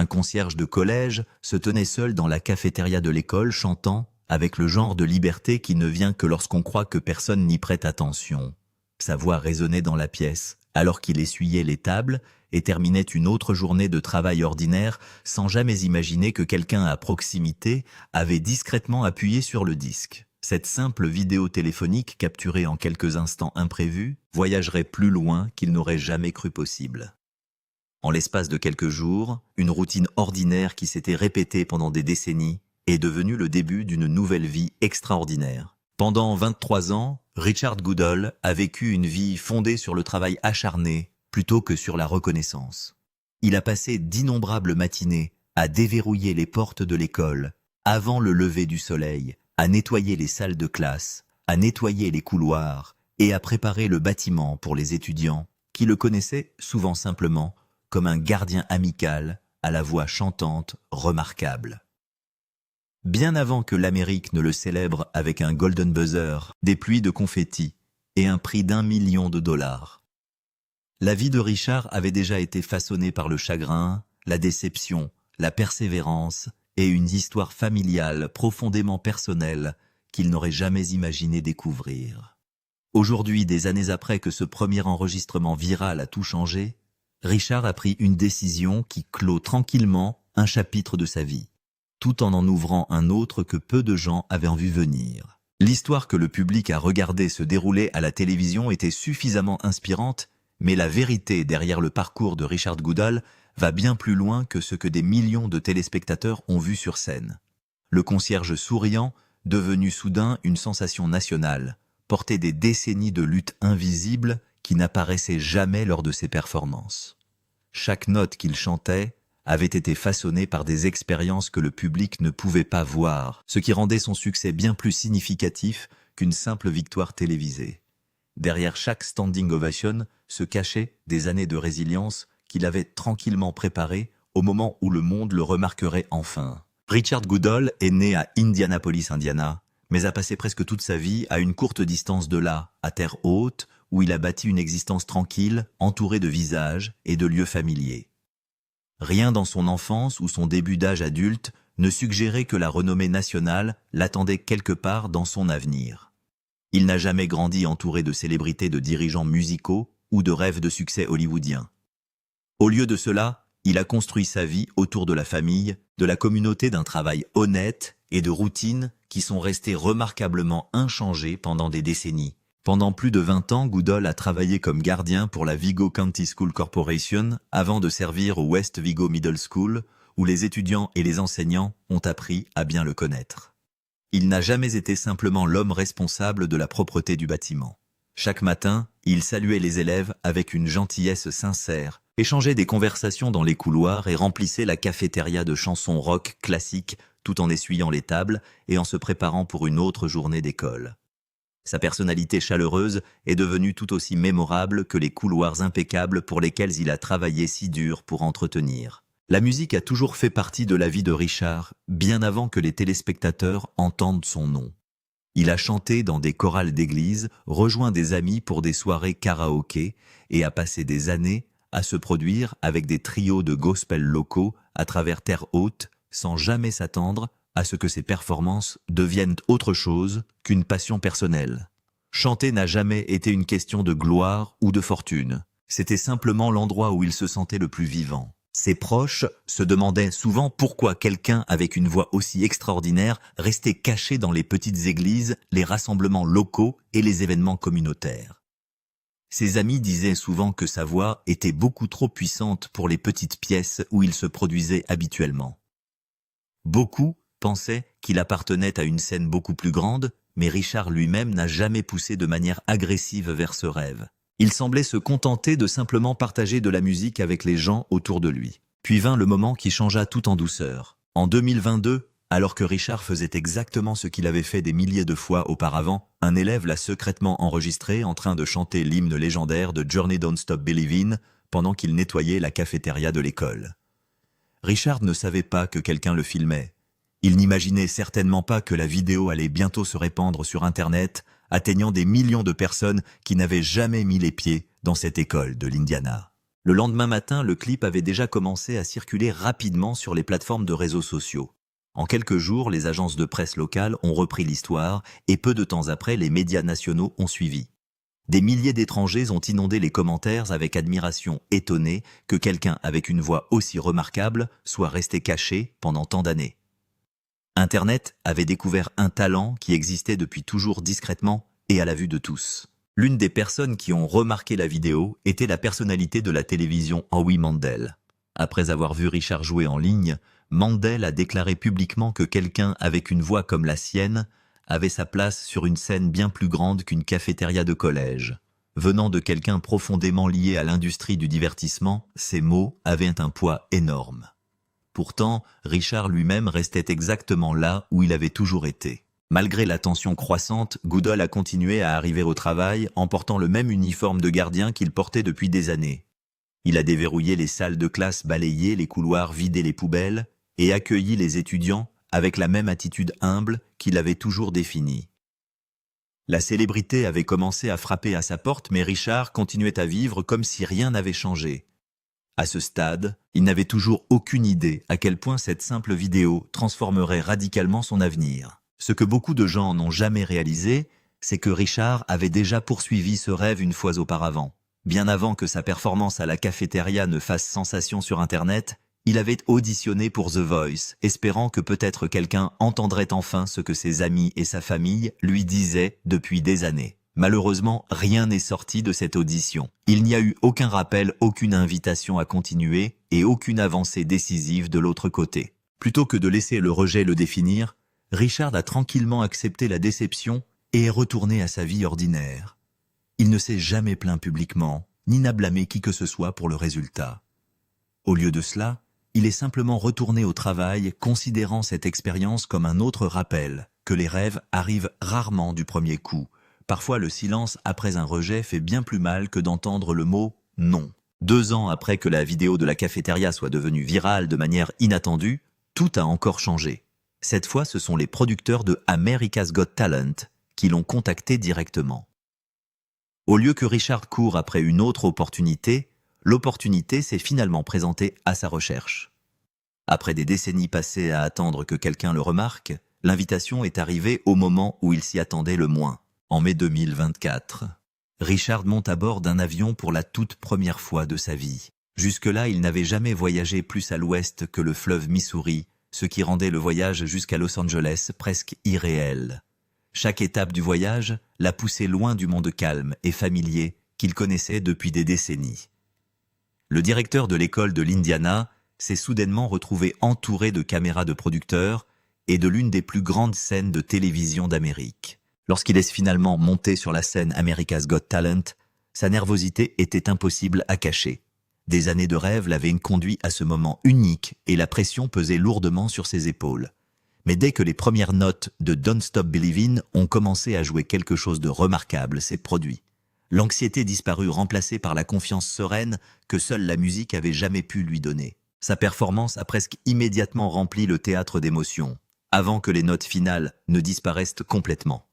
un concierge de collège, se tenait seul dans la cafétéria de l'école chantant, avec le genre de liberté qui ne vient que lorsqu'on croit que personne n'y prête attention. Sa voix résonnait dans la pièce, alors qu'il essuyait les tables et terminait une autre journée de travail ordinaire sans jamais imaginer que quelqu'un à proximité avait discrètement appuyé sur le disque. Cette simple vidéo téléphonique capturée en quelques instants imprévus voyagerait plus loin qu'il n'aurait jamais cru possible. En l'espace de quelques jours, une routine ordinaire qui s'était répétée pendant des décennies est devenue le début d'une nouvelle vie extraordinaire. Pendant 23 ans, Richard Goodall a vécu une vie fondée sur le travail acharné plutôt que sur la reconnaissance. Il a passé d'innombrables matinées à déverrouiller les portes de l'école avant le lever du soleil, à nettoyer les salles de classe, à nettoyer les couloirs et à préparer le bâtiment pour les étudiants qui le connaissaient souvent simplement comme un gardien amical à la voix chantante remarquable. Bien avant que l'Amérique ne le célèbre avec un golden buzzer, des pluies de confettis et un prix d'1 million de dollars. La vie de Richard avait déjà été façonnée par le chagrin, la déception, la persévérance et une histoire familiale profondément personnelle qu'il n'aurait jamais imaginé découvrir. Aujourd'hui, des années après que ce premier enregistrement viral a tout changé, Richard a pris une décision qui clôt tranquillement un chapitre de sa vie, tout en ouvrant un autre que peu de gens avaient vu venir. L'histoire que le public a regardé se dérouler à la télévision était suffisamment inspirante, mais la vérité derrière le parcours de Richard Goodall va bien plus loin que ce que des millions de téléspectateurs ont vu sur scène. Le concierge souriant, devenu soudain une sensation nationale, portait des décennies de lutte invisible qui n'apparaissait jamais lors de ses performances. Chaque note qu'il chantait avait été façonnée par des expériences que le public ne pouvait pas voir, ce qui rendait son succès bien plus significatif qu'une simple victoire télévisée. Derrière chaque standing ovation se cachaient des années de résilience qu'il avait tranquillement préparées au moment où le monde le remarquerait enfin. Richard Goodall est né à Indianapolis, Indiana, mais a passé presque toute sa vie à une courte distance de là, à terre haute, où il a bâti une existence tranquille, entourée de visages et de lieux familiers. Rien dans son enfance ou son début d'âge adulte ne suggérait que la renommée nationale l'attendait quelque part dans son avenir. Il n'a jamais grandi entouré de célébrités de dirigeants musicaux ou de rêves de succès hollywoodiens. Au lieu de cela, il a construit sa vie autour de la famille, de la communauté d'un travail honnête et de routines qui sont restées remarquablement inchangées pendant des décennies. Pendant plus de 20 ans, Goodall a travaillé comme gardien pour la Vigo County School Corporation avant de servir au West Vigo Middle School, où les étudiants et les enseignants ont appris à bien le connaître. Il n'a jamais été simplement l'homme responsable de la propreté du bâtiment. Chaque matin, il saluait les élèves avec une gentillesse sincère, échangeait des conversations dans les couloirs et remplissait la cafétéria de chansons rock classiques tout en essuyant les tables et en se préparant pour une autre journée d'école. Sa personnalité chaleureuse est devenue tout aussi mémorable que les couloirs impeccables pour lesquels il a travaillé si dur pour entretenir. La musique a toujours fait partie de la vie de Richard, bien avant que les téléspectateurs entendent son nom. Il a chanté dans des chorales d'église, rejoint des amis pour des soirées karaoké et a passé des années à se produire avec des trios de gospel locaux à travers terre haute sans jamais s'attendre à ce que ses performances deviennent autre chose qu'une passion personnelle. Chanter n'a jamais été une question de gloire ou de fortune. C'était simplement l'endroit où il se sentait le plus vivant. Ses proches se demandaient souvent pourquoi quelqu'un avec une voix aussi extraordinaire restait caché dans les petites églises, les rassemblements locaux et les événements communautaires. Ses amis disaient souvent que sa voix était beaucoup trop puissante pour les petites pièces où il se produisait habituellement. Beaucoup pensait qu'il appartenait à une scène beaucoup plus grande, mais Richard lui-même n'a jamais poussé de manière agressive vers ce rêve. Il semblait se contenter de simplement partager de la musique avec les gens autour de lui. Puis vint le moment qui changea tout en douceur. En 2022, alors que Richard faisait exactement ce qu'il avait fait des milliers de fois auparavant, un élève l'a secrètement enregistré en train de chanter l'hymne légendaire de Journey Don't Stop Believin' pendant qu'il nettoyait la cafétéria de l'école. Richard ne savait pas que quelqu'un le filmait. Il n'imaginait certainement pas que la vidéo allait bientôt se répandre sur Internet, atteignant des millions de personnes qui n'avaient jamais mis les pieds dans cette école de l'Indiana. Le lendemain matin, le clip avait déjà commencé à circuler rapidement sur les plateformes de réseaux sociaux. En quelques jours, les agences de presse locales ont repris l'histoire et peu de temps après, les médias nationaux ont suivi. Des milliers d'étrangers ont inondé les commentaires avec admiration, étonnés que quelqu'un avec une voix aussi remarquable soit resté caché pendant tant d'années. Internet avait découvert un talent qui existait depuis toujours discrètement et à la vue de tous. L'une des personnes qui ont remarqué la vidéo était la personnalité de la télévision Howie Mandel. Après avoir vu Richard jouer en ligne, Mandel a déclaré publiquement que quelqu'un avec une voix comme la sienne avait sa place sur une scène bien plus grande qu'une cafétéria de collège. Venant de quelqu'un profondément lié à l'industrie du divertissement, ces mots avaient un poids énorme. Pourtant, Richard lui-même restait exactement là où il avait toujours été. Malgré la tension croissante, Goodall a continué à arriver au travail en portant le même uniforme de gardien qu'il portait depuis des années. Il a déverrouillé les salles de classe, balayé les couloirs, vidé les poubelles et accueilli les étudiants avec la même attitude humble qu'il avait toujours définie. La célébrité avait commencé à frapper à sa porte, mais Richard continuait à vivre comme si rien n'avait changé. À ce stade, il n'avait toujours aucune idée à quel point cette simple vidéo transformerait radicalement son avenir. Ce que beaucoup de gens n'ont jamais réalisé, c'est que Richard avait déjà poursuivi ce rêve une fois auparavant. Bien avant que sa performance à la cafétéria ne fasse sensation sur Internet, il avait auditionné pour The Voice, espérant que peut-être quelqu'un entendrait enfin ce que ses amis et sa famille lui disaient depuis des années. Malheureusement, rien n'est sorti de cette audition. Il n'y a eu aucun rappel, aucune invitation à continuer et aucune avancée décisive de l'autre côté. Plutôt que de laisser le rejet le définir, Richard a tranquillement accepté la déception et est retourné à sa vie ordinaire. Il ne s'est jamais plaint publiquement, ni n'a blâmé qui que ce soit pour le résultat. Au lieu de cela, il est simplement retourné au travail, considérant cette expérience comme un autre rappel, que les rêves arrivent rarement du premier coup. Parfois, le silence après un rejet fait bien plus mal que d'entendre le mot « non ». 2 ans après que la vidéo de la cafétéria soit devenue virale de manière inattendue, tout a encore changé. Cette fois, ce sont les producteurs de America's Got Talent qui l'ont contacté directement. Au lieu que Richard court après une autre opportunité, l'opportunité s'est finalement présentée à sa recherche. Après des décennies passées à attendre que quelqu'un le remarque, l'invitation est arrivée au moment où il s'y attendait le moins. En mai 2024, Richard monte à bord d'un avion pour la toute première fois de sa vie. Jusque-là, il n'avait jamais voyagé plus à l'ouest que le fleuve Missouri, ce qui rendait le voyage jusqu'à Los Angeles presque irréel. Chaque étape du voyage l'a poussé loin du monde calme et familier qu'il connaissait depuis des décennies. Le directeur de l'école de l'Indiana s'est soudainement retrouvé entouré de caméras de producteurs et de l'une des plus grandes scènes de télévision d'Amérique. Lorsqu'il est finalement monté sur la scène America's Got Talent, sa nervosité était impossible à cacher. Des années de rêve l'avaient conduit à ce moment unique et la pression pesait lourdement sur ses épaules. Mais dès que les premières notes de Don't Stop Believin' ont commencé à jouer quelque chose de remarquable s'est produit. L'anxiété disparut remplacée par la confiance sereine que seule la musique avait jamais pu lui donner. Sa performance a presque immédiatement rempli le théâtre d'émotions, avant que les notes finales ne disparaissent complètement.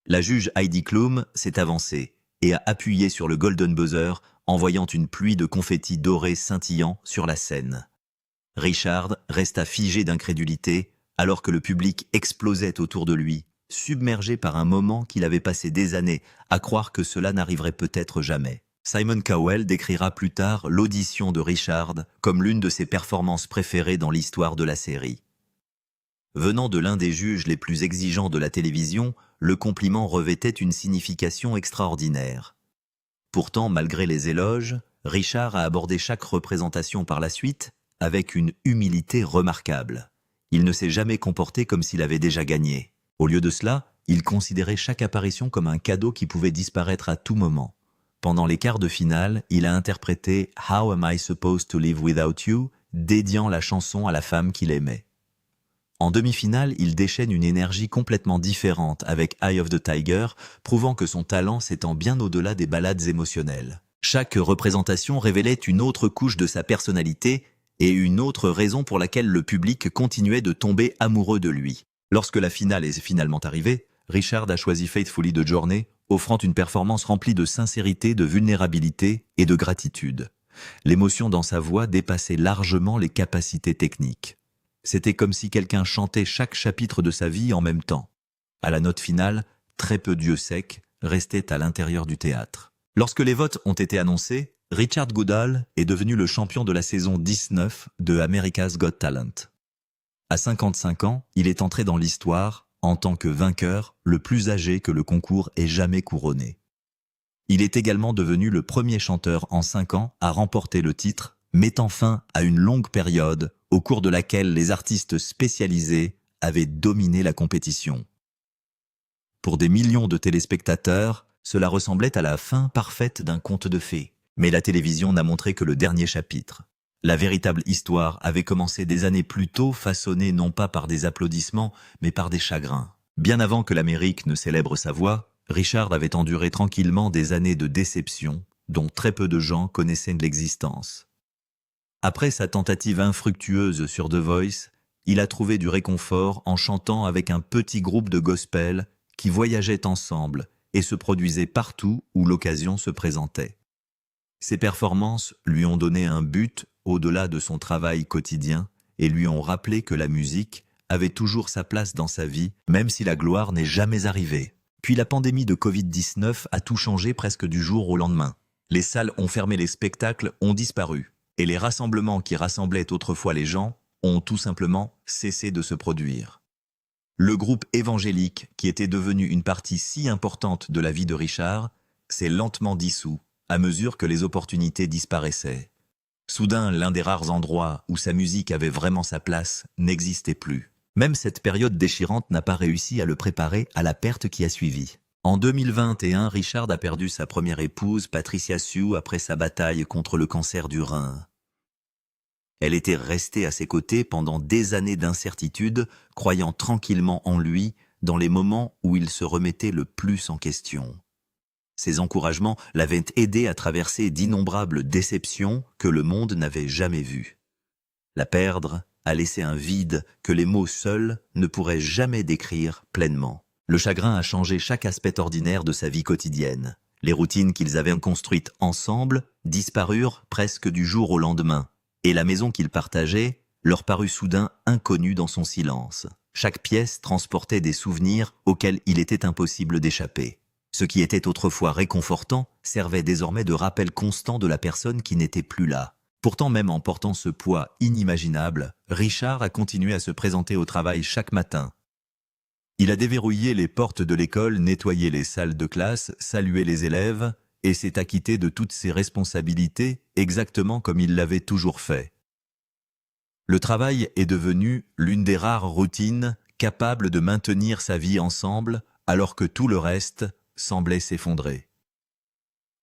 La juge Heidi Klum s'est avancée et a appuyé sur le golden buzzer, envoyant une pluie de confettis dorés scintillant sur la scène. Richard resta figé d'incrédulité alors que le public explosait autour de lui, submergé par un moment qu'il avait passé des années à croire que cela n'arriverait peut-être jamais. Simon Cowell décrira plus tard l'audition de Richard comme l'une de ses performances préférées dans l'histoire de la série. Venant de l'un des juges les plus exigeants de la télévision, le compliment revêtait une signification extraordinaire. Pourtant, malgré les éloges, Richard a abordé chaque représentation par la suite avec une humilité remarquable. Il ne s'est jamais comporté comme s'il avait déjà gagné. Au lieu de cela, il considérait chaque apparition comme un cadeau qui pouvait disparaître à tout moment. Pendant les quarts de finale, il a interprété « How am I supposed to live without you ?» dédiant la chanson à la femme qu'il aimait. En demi-finale, il déchaîne une énergie complètement différente avec Eye of the Tiger, prouvant que son talent s'étend bien au-delà des ballades émotionnelles. Chaque représentation révélait une autre couche de sa personnalité et une autre raison pour laquelle le public continuait de tomber amoureux de lui. Lorsque la finale est finalement arrivée, Richard a choisi Faithfully de Journey, offrant une performance remplie de sincérité, de vulnérabilité et de gratitude. L'émotion dans sa voix dépassait largement les capacités techniques. C'était comme si quelqu'un chantait chaque chapitre de sa vie en même temps. À la note finale, très peu d'yeux secs restaient à l'intérieur du théâtre. Lorsque les votes ont été annoncés, Richard Goodall est devenu le champion de la saison 19 de America's Got Talent. À 55 ans, il est entré dans l'histoire en tant que vainqueur le plus âgé que le concours ait jamais couronné. Il est également devenu le premier chanteur en 5 ans à remporter le titre, mettant fin à une longue période au cours de laquelle les artistes spécialisés avaient dominé la compétition. Pour des millions de téléspectateurs, cela ressemblait à la fin parfaite d'un conte de fées. Mais la télévision n'a montré que le dernier chapitre. La véritable histoire avait commencé des années plus tôt, façonnée non pas par des applaudissements, mais par des chagrins. Bien avant que l'Amérique ne célèbre sa voix, Richard avait enduré tranquillement des années de déception, dont très peu de gens connaissaient l'existence. Après sa tentative infructueuse sur The Voice, il a trouvé du réconfort en chantant avec un petit groupe de gospel qui voyageait ensemble et se produisait partout où l'occasion se présentait. Ses performances lui ont donné un but au-delà de son travail quotidien et lui ont rappelé que la musique avait toujours sa place dans sa vie, même si la gloire n'est jamais arrivée. Puis la pandémie de Covid-19 a tout changé presque du jour au lendemain. Les salles ont fermé, les spectacles ont disparu, et les rassemblements qui rassemblaient autrefois les gens ont tout simplement cessé de se produire. Le groupe évangélique, qui était devenu une partie si importante de la vie de Richard, s'est lentement dissous à mesure que les opportunités disparaissaient. Soudain, l'un des rares endroits où sa musique avait vraiment sa place n'existait plus. Même cette période déchirante n'a pas réussi à le préparer à la perte qui a suivi. En 2021, Richard a perdu sa première épouse, Patricia Sue, après sa bataille contre le cancer du rein. Elle était restée à ses côtés pendant des années d'incertitude, croyant tranquillement en lui dans les moments où il se remettait le plus en question. Ses encouragements l'avaient aidé à traverser d'innombrables déceptions que le monde n'avait jamais vues. La perdre a laissé un vide que les mots seuls ne pourraient jamais décrire pleinement. Le chagrin a changé chaque aspect ordinaire de sa vie quotidienne. Les routines qu'ils avaient construites ensemble disparurent presque du jour au lendemain, et la maison qu'ils partageaient leur parut soudain inconnue dans son silence. Chaque pièce transportait des souvenirs auxquels il était impossible d'échapper. Ce qui était autrefois réconfortant servait désormais de rappel constant de la personne qui n'était plus là. Pourtant, même en portant ce poids inimaginable, Richard a continué à se présenter au travail chaque matin. Il a déverrouillé les portes de l'école, nettoyé les salles de classe, salué les élèves et s'est acquitté de toutes ses responsabilités exactement comme il l'avait toujours fait. Le travail est devenu l'une des rares routines capables de maintenir sa vie ensemble alors que tout le reste semblait s'effondrer.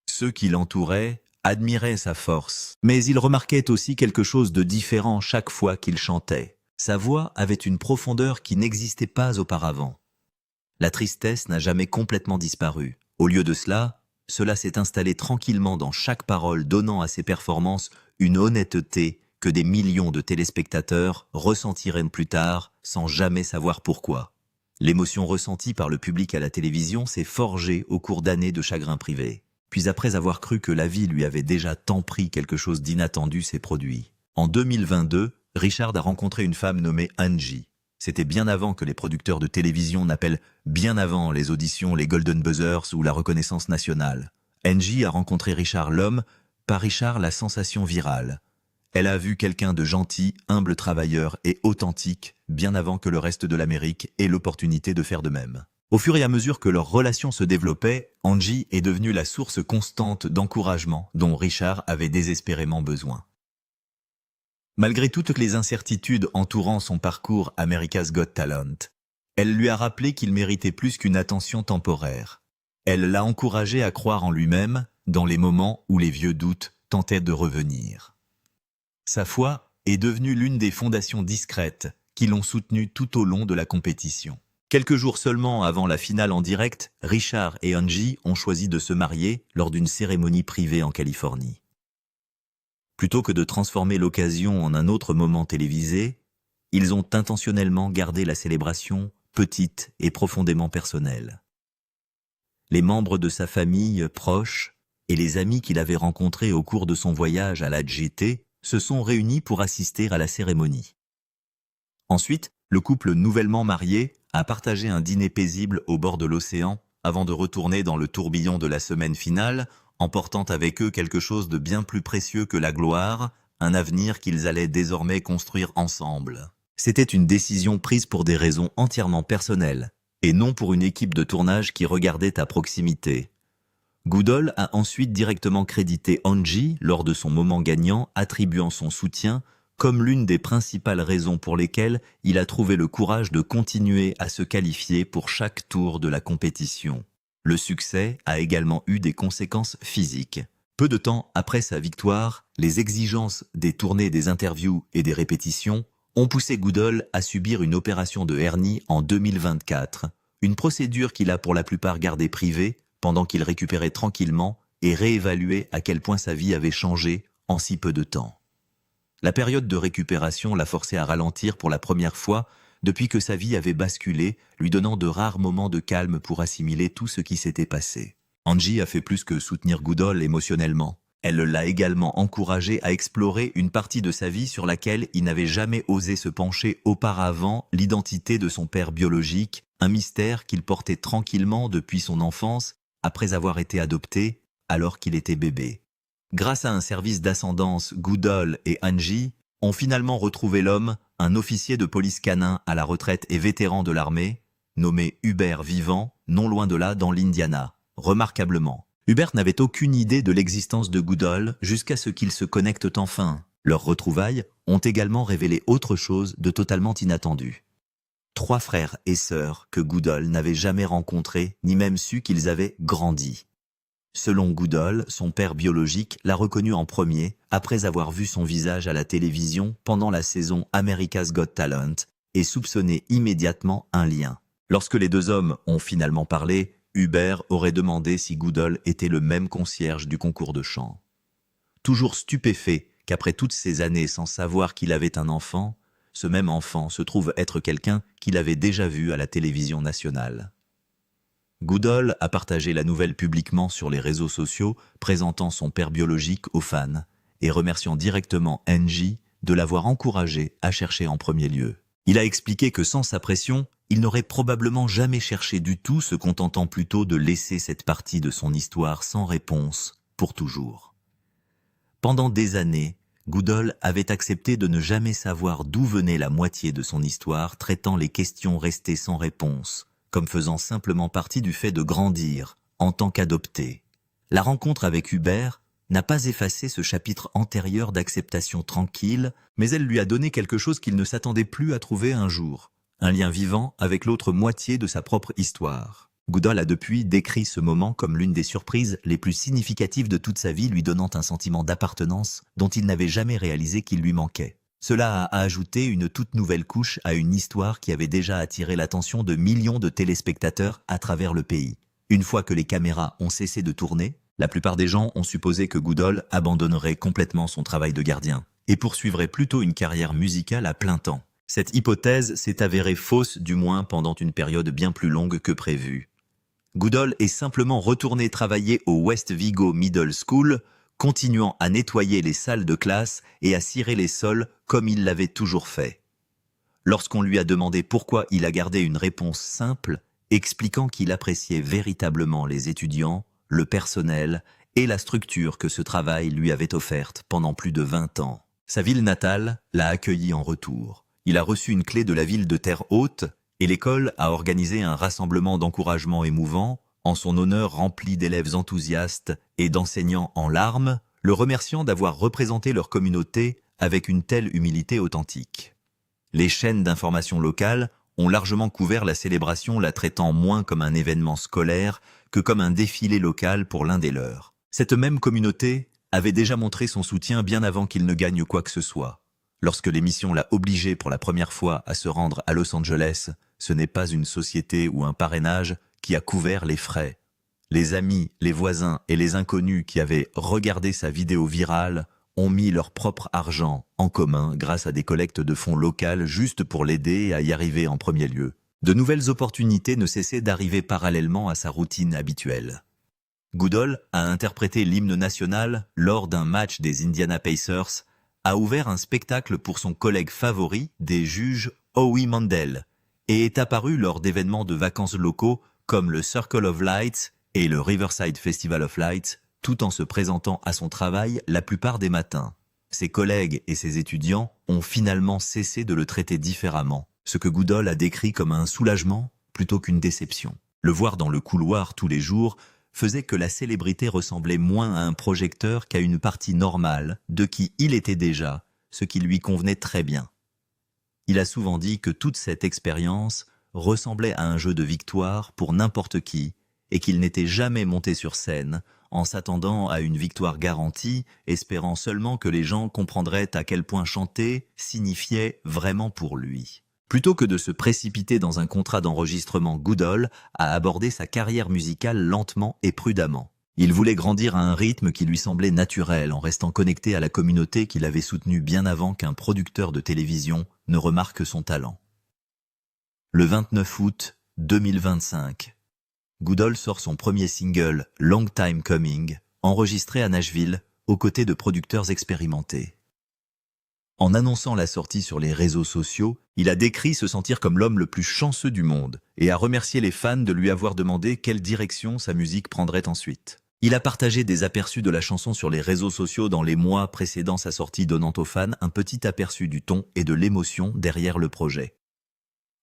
Ceux qui l'entouraient admiraient sa force, mais ils remarquaient aussi quelque chose de différent chaque fois qu'il chantait. Sa voix avait une profondeur qui n'existait pas auparavant. La tristesse n'a jamais complètement disparu. Au lieu de cela, cela s'est installé tranquillement dans chaque parole, donnant à ses performances une honnêteté que des millions de téléspectateurs ressentiraient plus tard sans jamais savoir pourquoi. L'émotion ressentie par le public à la télévision s'est forgée au cours d'années de chagrin privé. Puis après avoir cru que la vie lui avait déjà tant pris, quelque chose d'inattendu s'est produit. En 2022, Richard a rencontré une femme nommée Angie. C'était bien avant que les producteurs de télévision n'appellent bien avant les auditions, les Golden Buzzers ou la reconnaissance nationale. Angie a rencontré Richard l'homme, pas Richard la sensation virale. Elle a vu quelqu'un de gentil, humble travailleur et authentique bien avant que le reste de l'Amérique ait l'opportunité de faire de même. Au fur et à mesure que leur relation se développait, Angie est devenue la source constante d'encouragement dont Richard avait désespérément besoin. Malgré toutes les incertitudes entourant son parcours America's Got Talent, elle lui a rappelé qu'il méritait plus qu'une attention temporaire. Elle l'a encouragé à croire en lui-même dans les moments où les vieux doutes tentaient de revenir. Sa foi est devenue l'une des fondations discrètes qui l'ont soutenu tout au long de la compétition. Quelques jours seulement avant la finale en direct, Richard et Angie ont choisi de se marier lors d'une cérémonie privée en Californie. Plutôt que de transformer l'occasion en un autre moment télévisé, ils ont intentionnellement gardé la célébration petite et profondément personnelle. Les membres de sa famille proche et les amis qu'il avait rencontrés au cours de son voyage à la JT se sont réunis pour assister à la cérémonie. Ensuite, le couple nouvellement marié a partagé un dîner paisible au bord de l'océan avant de retourner dans le tourbillon de la semaine finale, emportant avec eux quelque chose de bien plus précieux que la gloire, un avenir qu'ils allaient désormais construire ensemble. C'était une décision prise pour des raisons entièrement personnelles, et non pour une équipe de tournage qui regardait à proximité. Goodall a ensuite directement crédité Angie lors de son moment gagnant, attribuant son soutien comme l'une des principales raisons pour lesquelles il a trouvé le courage de continuer à se qualifier pour chaque tour de la compétition. Le succès a également eu des conséquences physiques. Peu de temps après sa victoire, les exigences des tournées des interviews et des répétitions ont poussé Goodall à subir une opération de hernie en 2024, une procédure qu'il a pour la plupart gardée privée pendant qu'il récupérait tranquillement et réévaluait à quel point sa vie avait changé en si peu de temps. La période de récupération l'a forcé à ralentir pour la première fois depuis que sa vie avait basculé, lui donnant de rares moments de calme pour assimiler tout ce qui s'était passé. Angie a fait plus que soutenir Goodall émotionnellement. Elle l'a également encouragé à explorer une partie de sa vie sur laquelle il n'avait jamais osé se pencher auparavant, l'identité de son père biologique, un mystère qu'il portait tranquillement depuis son enfance, après avoir été adopté alors qu'il était bébé. Grâce à un service d'ascendance, Goodall et Angie ont finalement retrouvé l'homme, un officier de police canin à la retraite et vétéran de l'armée, nommé Hubert Vivant, non loin de là dans l'Indiana. Remarquablement, Hubert n'avait aucune idée de l'existence de Goodall jusqu'à ce qu'ils se connectent enfin. Leurs retrouvailles ont également révélé autre chose de totalement inattendu. 3 frères et sœurs que Goodall n'avait jamais rencontrés, ni même su qu'ils avaient grandi. Selon Goodall, son père biologique l'a reconnu en premier après avoir vu son visage à la télévision pendant la saison America's Got Talent et soupçonné immédiatement un lien. Lorsque les 2 hommes ont finalement parlé, Hubert aurait demandé si Goodall était le même concierge du concours de chant. Toujours stupéfait qu'après toutes ces années sans savoir qu'il avait un enfant, ce même enfant se trouve être quelqu'un qu'il avait déjà vu à la télévision nationale. Goodall a partagé la nouvelle publiquement sur les réseaux sociaux, présentant son père biologique aux fans et remerciant directement Angie de l'avoir encouragé à chercher en premier lieu. Il a expliqué que sans sa pression, il n'aurait probablement jamais cherché du tout, se contentant plutôt de laisser cette partie de son histoire sans réponse pour toujours. Pendant des années, Goodall avait accepté de ne jamais savoir d'où venait la moitié de son histoire, traitant les questions restées sans réponse, comme faisant simplement partie du fait de grandir en tant qu'adopté. La rencontre avec Hubert n'a pas effacé ce chapitre antérieur d'acceptation tranquille, mais elle lui a donné quelque chose qu'il ne s'attendait plus à trouver un jour, un lien vivant avec l'autre moitié de sa propre histoire. Goodall a depuis décrit ce moment comme l'une des surprises les plus significatives de toute sa vie, lui donnant un sentiment d'appartenance dont il n'avait jamais réalisé qu'il lui manquait. Cela a ajouté une toute nouvelle couche à une histoire qui avait déjà attiré l'attention de millions de téléspectateurs à travers le pays. Une fois que les caméras ont cessé de tourner, la plupart des gens ont supposé que Goodall abandonnerait complètement son travail de gardien et poursuivrait plutôt une carrière musicale à plein temps. Cette hypothèse s'est avérée fausse, du moins pendant une période bien plus longue que prévue. Goodall est simplement retourné travailler au West Vigo Middle School, continuant à nettoyer les salles de classe et à cirer les sols comme il l'avait toujours fait. Lorsqu'on lui a demandé pourquoi, il a gardé une réponse simple, expliquant qu'il appréciait véritablement les étudiants, le personnel et la structure que ce travail lui avait offerte pendant plus de 20 ans. Sa ville natale l'a accueilli en retour. Il a reçu une clé de la ville de Terre Haute et l'école a organisé un rassemblement d'encouragement émouvant en son honneur rempli d'élèves enthousiastes et d'enseignants en larmes, le remerciant d'avoir représenté leur communauté avec une telle humilité authentique. Les chaînes d'information locales ont largement couvert la célébration, la traitant moins comme un événement scolaire que comme un défilé local pour l'un des leurs. Cette même communauté avait déjà montré son soutien bien avant qu'il ne gagne quoi que ce soit. Lorsque l'émission l'a obligé pour la première fois à se rendre à Los Angeles, ce n'est pas une société ou un parrainage qui a couvert les frais. Les amis, les voisins et les inconnus qui avaient regardé sa vidéo virale ont mis leur propre argent en commun grâce à des collectes de fonds locales juste pour l'aider à y arriver en premier lieu. De nouvelles opportunités ne cessaient d'arriver parallèlement à sa routine habituelle. Goodall a interprété l'hymne national lors d'un match des Indiana Pacers, a ouvert un spectacle pour son collègue favori des juges Howie Mandel et est apparu lors d'événements de vacances locaux comme le Circle of Lights et le Riverside Festival of Lights, tout en se présentant à son travail la plupart des matins. Ses collègues et ses étudiants ont finalement cessé de le traiter différemment, ce que Goodall a décrit comme un soulagement plutôt qu'une déception. Le voir dans le couloir tous les jours faisait que la célébrité ressemblait moins à un projecteur qu'à une partie normale de qui il était déjà, ce qui lui convenait très bien. Il a souvent dit que toute cette expérience ressemblait à un jeu de victoire pour n'importe qui et qu'il n'était jamais monté sur scène en s'attendant à une victoire garantie, espérant seulement que les gens comprendraient à quel point chanter signifiait vraiment pour lui. Plutôt que de se précipiter dans un contrat d'enregistrement, Goodall a abordé sa carrière musicale lentement et prudemment. Il voulait grandir à un rythme qui lui semblait naturel en restant connecté à la communauté qu'il avait soutenue bien avant qu'un producteur de télévision ne remarque son talent. Le 29 août 2025, Goodall sort son premier single « Long Time Coming », enregistré à Nashville, aux côtés de producteurs expérimentés. En annonçant la sortie sur les réseaux sociaux, il a décrit se sentir comme l'homme le plus chanceux du monde et a remercié les fans de lui avoir demandé quelle direction sa musique prendrait ensuite. Il a partagé des aperçus de la chanson sur les réseaux sociaux dans les mois précédant sa sortie, donnant aux fans un petit aperçu du ton et de l'émotion derrière le projet.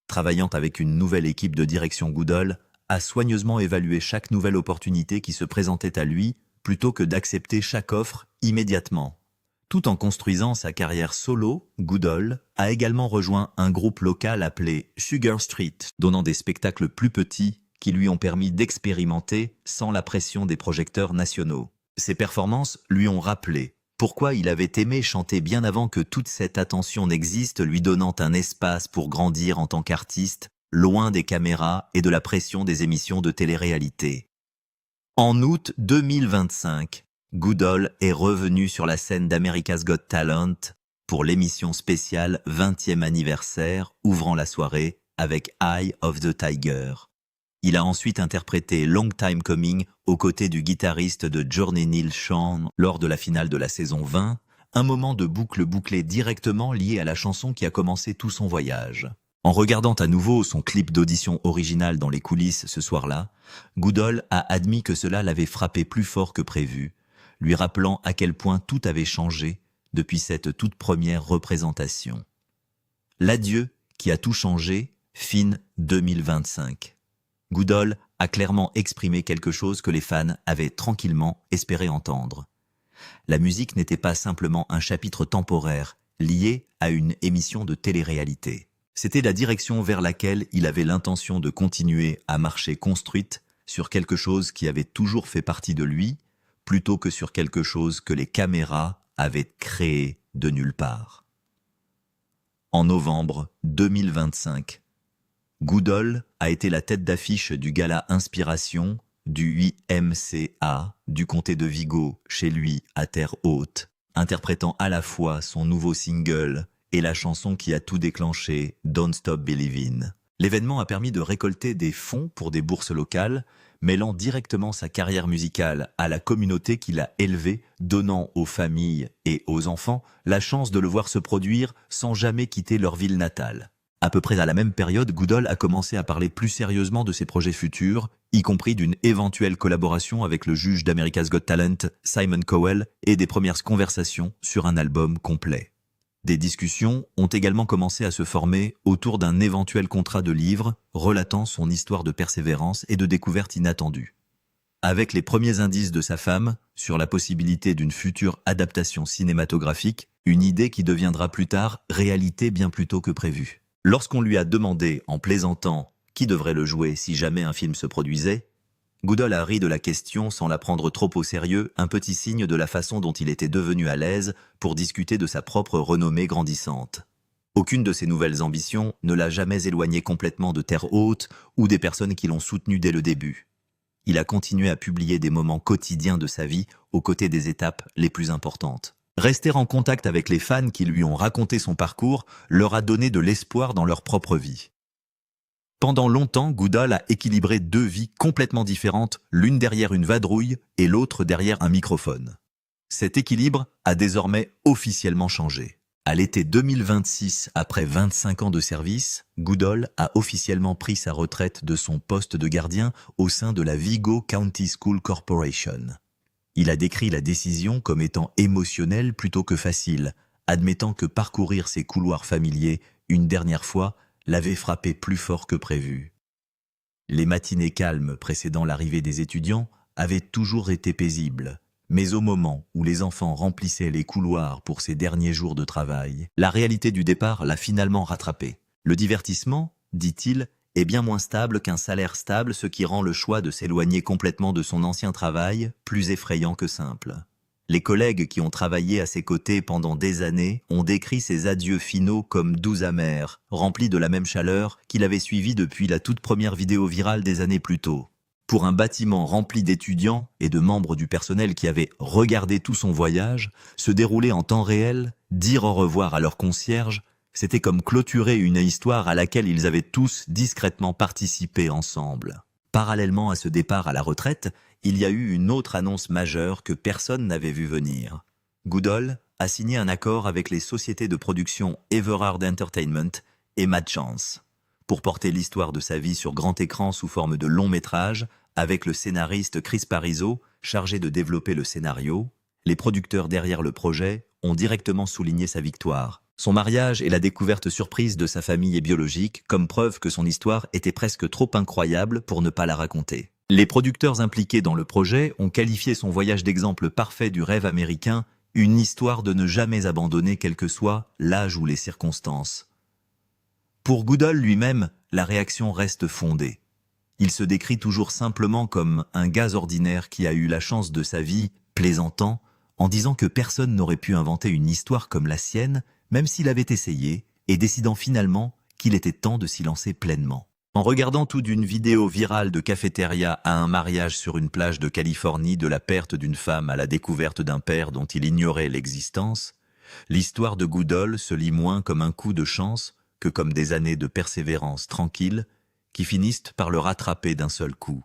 Travaillant avec une nouvelle équipe de direction, Goodall a soigneusement évalué chaque nouvelle opportunité qui se présentait à lui plutôt que d'accepter chaque offre immédiatement. Tout en construisant sa carrière solo, Goodall a également rejoint un groupe local appelé Sugar Street, donnant des spectacles plus petits qui lui ont permis d'expérimenter sans la pression des projecteurs nationaux. Ses performances lui ont rappelé pourquoi il avait aimé chanter bien avant que toute cette attention n'existe, lui donnant un espace pour grandir en tant qu'artiste, loin des caméras et de la pression des émissions de télé-réalité. En août 2025, Goodall est revenu sur la scène d'America's Got Talent pour l'émission spéciale 20e anniversaire ouvrant la soirée avec Eye of the Tiger. Il a ensuite interprété Long Time Coming aux côtés du guitariste de Journey Neil Sean lors de la finale de la saison 20, un moment de boucle bouclé directement lié à la chanson qui a commencé tout son voyage. En regardant à nouveau son clip d'audition original dans les coulisses ce soir-là, Goodall a admis que cela l'avait frappé plus fort que prévu, lui rappelant à quel point tout avait changé depuis cette toute première représentation. L'adieu qui a tout changé, fin 2025. Goodall a clairement exprimé quelque chose que les fans avaient tranquillement espéré entendre. La musique n'était pas simplement un chapitre temporaire lié à une émission de télé-réalité. C'était la direction vers laquelle il avait l'intention de continuer à marcher, construite sur quelque chose qui avait toujours fait partie de lui, plutôt que sur quelque chose que les caméras avaient créé de nulle part. En novembre 2025, Goodall a été la tête d'affiche du gala Inspiration du IMCA du comté de Vigo, chez lui à Terre Haute, interprétant à la fois son nouveau single et la chanson qui a tout déclenché, Don't Stop Believin'. L'événement a permis de récolter des fonds pour des bourses locales, mêlant directement sa carrière musicale à la communauté qu'il a élevée, donnant aux familles et aux enfants la chance de le voir se produire sans jamais quitter leur ville natale. À peu près à la même période, Goodall a commencé à parler plus sérieusement de ses projets futurs, y compris d'une éventuelle collaboration avec le juge d'America's Got Talent, Simon Cowell, et des premières conversations sur un album complet. Des discussions ont également commencé à se former autour d'un éventuel contrat de livre relatant son histoire de persévérance et de découverte inattendue. Avec les premiers indices de sa femme sur la possibilité d'une future adaptation cinématographique, une idée qui deviendra plus tard réalité bien plus tôt que prévu. Lorsqu'on lui a demandé, en plaisantant, qui devrait le jouer si jamais un film se produisait, Goodall a ri de la question sans la prendre trop au sérieux, un petit signe de la façon dont il était devenu à l'aise pour discuter de sa propre renommée grandissante. Aucune de ses nouvelles ambitions ne l'a jamais éloigné complètement de Terre Haute ou des personnes qui l'ont soutenu dès le début. Il a continué à publier des moments quotidiens de sa vie aux côtés des étapes les plus importantes. Rester en contact avec les fans qui lui ont raconté son parcours leur a donné de l'espoir dans leur propre vie. Pendant longtemps, Goodall a équilibré deux vies complètement différentes, l'une derrière une vadrouille et l'autre derrière un microphone. Cet équilibre a désormais officiellement changé. À l'été 2026, après 25 ans de service, Goodall a officiellement pris sa retraite de son poste de gardien au sein de la Vigo County School Corporation. Il a décrit la décision comme étant émotionnelle plutôt que facile, admettant que parcourir ses couloirs familiers une dernière fois l'avait frappé plus fort que prévu. Les matinées calmes précédant l'arrivée des étudiants avaient toujours été paisibles. Mais au moment où les enfants remplissaient les couloirs pour ces derniers jours de travail, la réalité du départ l'a finalement rattrapé. Le divertissement, dit-il, est bien moins stable qu'un salaire stable, ce qui rend le choix de s'éloigner complètement de son ancien travail plus effrayant que simple. Les collègues qui ont travaillé à ses côtés pendant des années ont décrit ses adieux finaux comme doux amers, remplis de la même chaleur qu'il avait suivi depuis la toute première vidéo virale des années plus tôt. Pour un bâtiment rempli d'étudiants et de membres du personnel qui avaient regardé tout son voyage, se dérouler en temps réel, dire au revoir à leur concierge, c'était comme clôturer une histoire à laquelle ils avaient tous discrètement participé ensemble. Parallèlement à ce départ à la retraite, il y a eu une autre annonce majeure que personne n'avait vu venir. Goodall a signé un accord avec les sociétés de production Everard Entertainment et Mad Chance pour porter l'histoire de sa vie sur grand écran sous forme de long métrage, avec le scénariste Chris Parizeau, chargé de développer le scénario. Les producteurs derrière le projet ont directement souligné sa victoire. Son mariage et la découverte surprise de sa famille biologique, comme preuve que son histoire était presque trop incroyable pour ne pas la raconter. Les producteurs impliqués dans le projet ont qualifié son voyage d'exemple parfait du rêve américain, une histoire de ne jamais abandonner quel que soit l'âge ou les circonstances. Pour Goodall lui-même, la réaction reste fondée. Il se décrit toujours simplement comme un gars ordinaire qui a eu la chance de sa vie, plaisantant, en disant que personne n'aurait pu inventer une histoire comme la sienne, même s'il avait essayé, et décidant finalement qu'il était temps de s'y lancer pleinement. En regardant tout d'une vidéo virale de cafétéria à un mariage sur une plage de Californie, de la perte d'une femme à la découverte d'un père dont il ignorait l'existence, l'histoire de Goodall se lit moins comme un coup de chance que comme des années de persévérance tranquille qui finissent par le rattraper d'un seul coup.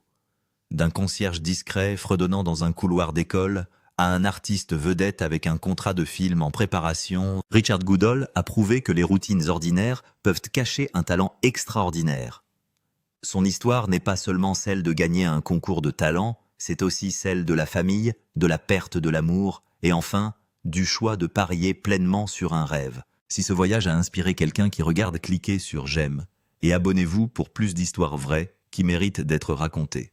D'un concierge discret fredonnant dans un couloir d'école à un artiste vedette avec un contrat de film en préparation, Richard Goodall a prouvé que les routines ordinaires peuvent cacher un talent extraordinaire. Son histoire n'est pas seulement celle de gagner un concours de talent, c'est aussi celle de la famille, de la perte de l'amour et enfin, du choix de parier pleinement sur un rêve. Si ce voyage a inspiré quelqu'un qui regarde, cliquez sur j'aime et abonnez-vous pour plus d'histoires vraies qui méritent d'être racontées.